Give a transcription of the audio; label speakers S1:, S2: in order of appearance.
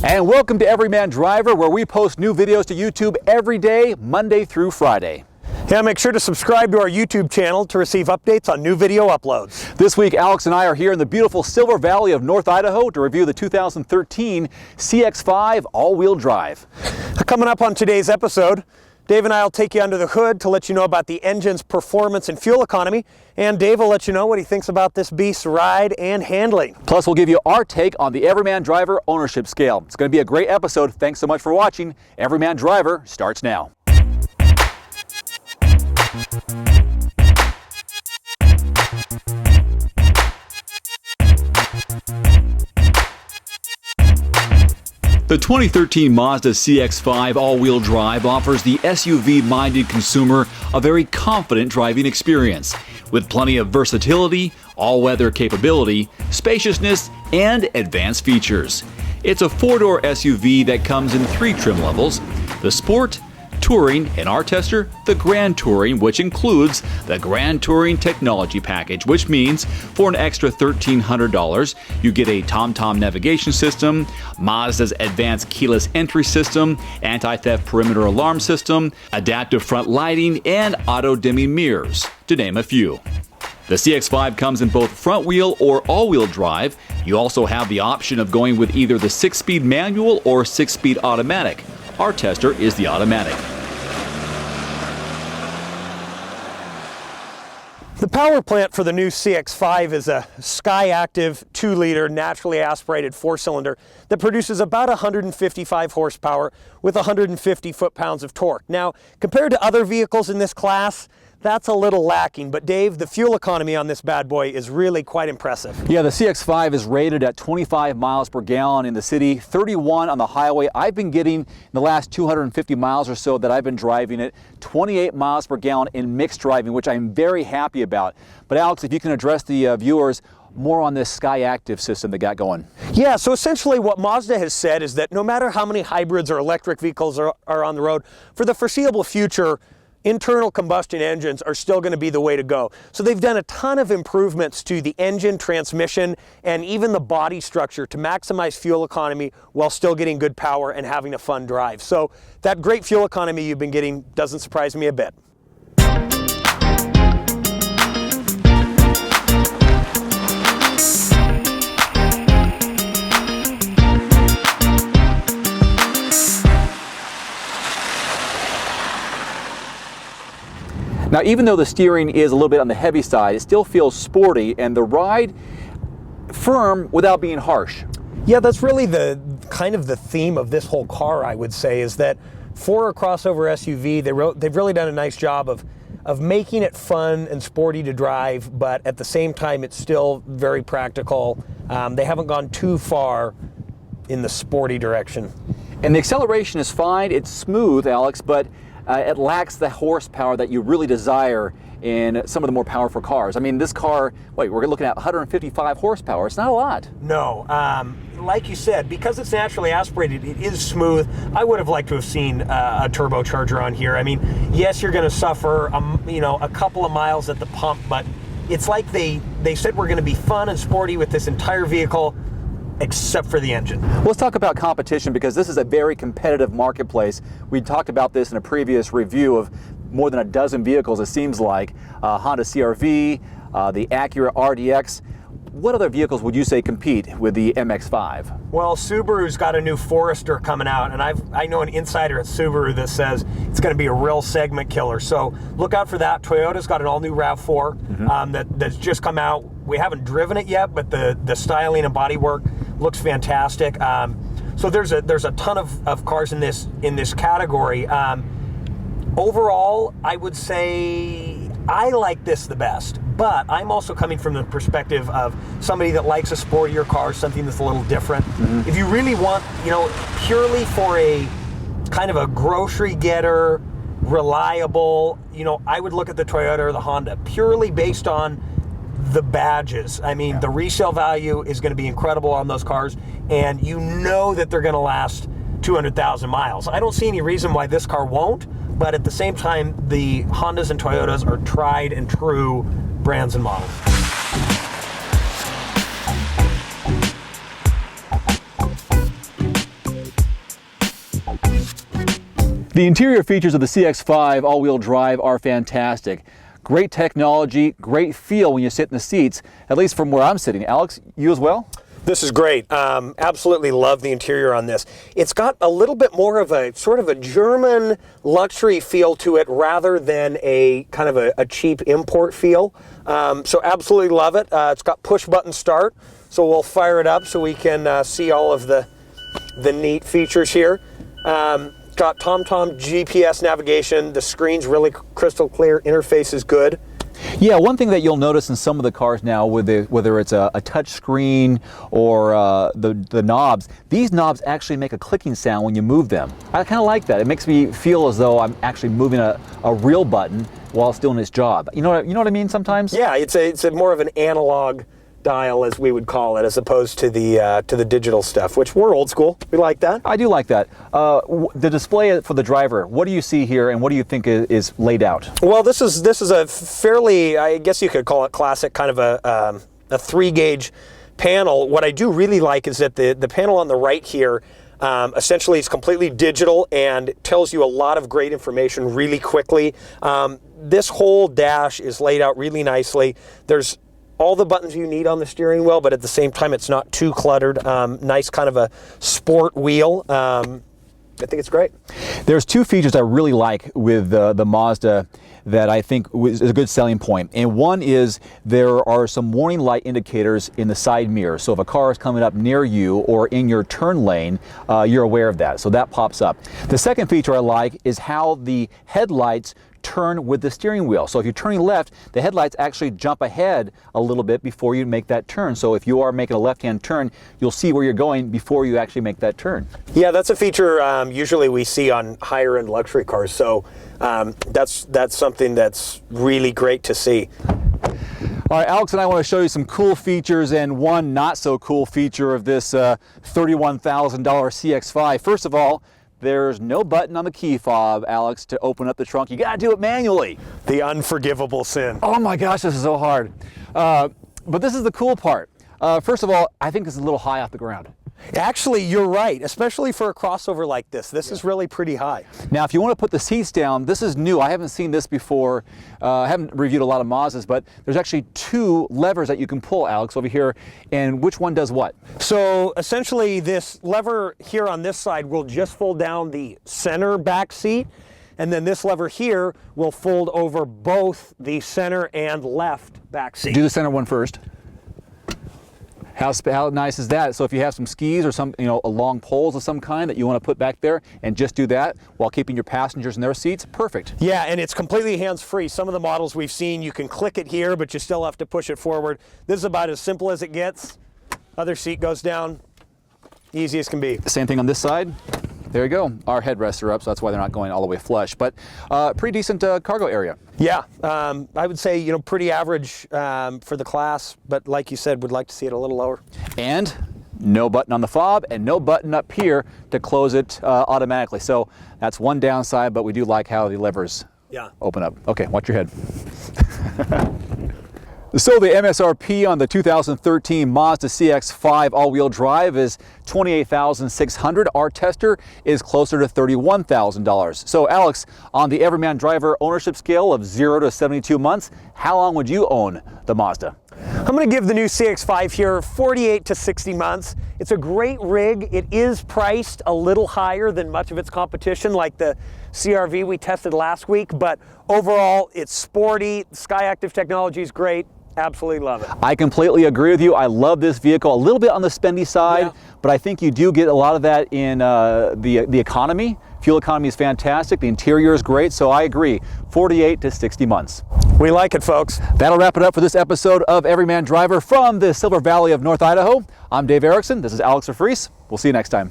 S1: And welcome to Everyman Driver, where we post new videos to YouTube every day, Monday through Friday.
S2: Yeah, make sure to subscribe to our YouTube channel to receive updates on new video uploads.
S1: This week, Alex and I are here in the beautiful Silver Valley of North Idaho to review the 2013 CX-5 all-wheel drive.
S2: Coming up on today's episode, Dave and I will take you under the hood to let you know about the engine's performance and fuel economy, and Dave will let you know what he thinks about this beast's ride and handling.
S1: Plus, we'll give you our take on the Everyman Driver ownership scale. It's going to be a great episode. Thanks so much for watching. Everyman Driver starts now. The 2013 Mazda CX-5 all-wheel drive offers the SUV-minded consumer a very confident driving experience, with plenty of versatility, all-weather capability, spaciousness, and advanced features. It's a four-door SUV that comes in three trim levels: the Sport, Touring, and our tester, the Grand Touring, which includes the Grand Touring Technology Package, which means for an extra $1,300, you get a TomTom navigation system, Mazda's advanced keyless entry system, anti-theft perimeter alarm system, adaptive front lighting, and auto-dimming mirrors, to name a few. The CX-5 comes in both front-wheel or all-wheel drive. You also have the option of going with either the 6-speed manual or 6-speed automatic. Our tester is the automatic.
S2: The power plant for the new CX-5 is a Skyactiv 2-liter naturally aspirated 4-cylinder that produces about 155 horsepower with 150 foot-pounds of torque. Now, compared to other vehicles in this class, that's a little lacking, but Dave, the fuel economy on this bad boy is really quite impressive.
S1: Yeah, the CX-5 is rated at 25 miles per gallon in the city, 31 on the highway. I've been getting, in the last 250 miles or so that I've been driving it, 28 miles per gallon in mixed driving, which I'm very happy about. But Alex, if you can address the viewers more on this Skyactiv system that got going.
S2: Yeah, so essentially what Mazda has said is that no matter how many hybrids or electric vehicles are on the road, for the foreseeable future, internal combustion engines are still going to be the way to go. So they've done a ton of improvements to the engine, transmission, and even the body structure to maximize fuel economy while still getting good power and having a fun drive. So that great fuel economy you've been getting doesn't surprise me a bit.
S1: Now, even though the steering is a little bit on the heavy side, it still feels sporty, and the ride firm without being harsh.
S2: Yeah, that's really the kind of the theme of this whole car, I would say, is that for a crossover SUV, they've really done a nice job of making it fun and sporty to drive, but at the same time, it's still very practical. They haven't gone too far in the sporty direction.
S1: And the acceleration is fine, it's smooth, Alex, but it lacks the horsepower that you really desire in some of the more powerful cars. I mean, this car, wait, we're looking at 155 horsepower. It's not a lot.
S2: No, like you said, because it's naturally aspirated, it is smooth. I would have liked to have seen a turbocharger on here. I mean, yes, you're going to suffer, a couple of miles at the pump, but it's like they said we're going to be fun and sporty with this entire vehicle, except for the engine.
S1: Let's talk about competition, because this is a very competitive marketplace. We talked about this in a previous review of more than a dozen vehicles, it seems like. Honda CR-V, the Acura RDX. What other vehicles would you say compete with the MX-5?
S2: Well, Subaru's got a new Forester coming out, and I know an insider at Subaru that says it's going to be a real segment killer. So look out for that. Toyota's got an all-new RAV4 that's just come out. We haven't driven it yet, but the styling and bodywork looks fantastic. So there's a ton of cars in this category. Overall, I would say I like this the best, but I'm also coming from the perspective of somebody that likes a sportier car, something that's a little different. If you really want, purely for a kind of a grocery getter, reliable, I would look at the Toyota or the Honda purely based on the badges. I mean, the resale value is going to be incredible on those cars, and you know that they're going to last 200,000 miles. I don't see any reason why this car won't, but at the same time, the Hondas and Toyotas are tried and true brands and models.
S1: The interior features of the CX-5 all-wheel drive are fantastic. Great technology, great feel when you sit in the seats, at least from where I'm sitting. Alex, you as well?
S2: This is great. Absolutely love the interior on this. It's got a little bit more of a sort of a German luxury feel to it rather than a kind of a cheap import feel. So absolutely love it. It's got push button start, so we'll fire it up so we can see all of the neat features here. Got TomTom GPS navigation. The screen's really crystal clear. Interface is good.
S1: Yeah, one thing that you'll notice in some of the cars now, whether it's a touch screen or the knobs, these knobs actually make a clicking sound when you move them. I kind of like that. It makes me feel as though I'm actually moving a real button while it's doing its job. You know what I mean sometimes?
S2: Yeah, it's a more of an analog dial, as we would call it, as opposed to the digital stuff, which we're old school. We like that.
S1: I do like that. The display for the driver, what do you see here and what do you think is laid out?
S2: Well, this is a fairly, I guess you could call it classic, kind of a 3-gauge panel. What I do really like is that the panel on the right here essentially is completely digital and tells you a lot of great information really quickly. This whole dash is laid out really nicely. There's all the buttons you need on the steering wheel, but at the same time, it's not too cluttered. Nice kind of a sport wheel. I think it's great.
S1: There's two features I really like with the Mazda that I think is a good selling point. And one is there are some warning light indicators in the side mirror. So if a car is coming up near you or in your turn lane, you're aware of that. So that pops up. The second feature I like is how the headlights turn with the steering wheel. So if you're turning left, the headlights actually jump ahead a little bit before you make that turn. So if you are making a left-hand turn, you'll see where you're going before you actually make that turn.
S2: Yeah, that's a feature usually we see on higher-end luxury cars. So that's something that's really great to see.
S1: All right, Alex and I want to show you some cool features and one not so cool feature of this $31,000 CX-5. First of all, there's no button on the key fob, Alex, to open up the trunk. You gotta do it manually.
S2: The unforgivable sin.
S1: Oh my gosh, this is so hard. But this is the cool part. First of all, I think this is a little high off the ground.
S2: Actually, you're right, especially for a crossover like this. This is really pretty high.
S1: Now, if you want to put the seats down, this is new. I haven't seen this before. I haven't reviewed a lot of Mazdas, but there's actually two levers that you can pull, Alex, over here. And which one does what?
S2: So essentially, this lever here on this side will just fold down the center back seat. And then this lever here will fold over both the center and left back seat.
S1: Do the center one first. How nice is that? So if you have some skis or some, long poles of some kind that you want to put back there and just do that while keeping your passengers in their seats, perfect.
S2: Yeah, and it's completely hands-free. Some of the models we've seen, you can click it here, but you still have to push it forward. This is about as simple as it gets. Other seat goes down, easy as can be.
S1: Same thing on this side. There you go. Our headrests are up, so that's why they're not going all the way flush. But pretty decent cargo area.
S2: Yeah, I would say pretty average for the class, but like you said, would like to see it a little lower.
S1: And no button on the fob and no button up here to close it automatically. So that's one downside, but we do like how the levers open up. Okay, watch your head. So the MSRP on the 2013 Mazda CX-5 all-wheel drive is $28,600. Our tester is closer to $31,000. So Alex, on the Everyman driver ownership scale of 0 to 72 months, how long would you own the Mazda?
S2: I'm going to give the new CX-5 here 48 to 60 months. It's a great rig. It is priced a little higher than much of its competition, like the CR-V we tested last week, but overall it's sporty. Skyactiv technology is great. Absolutely love it.
S1: I completely agree with you. I love this vehicle. A little bit on the spendy side, but I think you do get a lot of that in the economy. Fuel economy is fantastic. The interior is great. So I agree. 48 to 60 months.
S2: We like it, folks.
S1: That'll wrap it up for this episode of Everyman Driver from the Silver Valley of North Idaho. I'm Dave Erickson. This is Alex Refrees. We'll see you next time.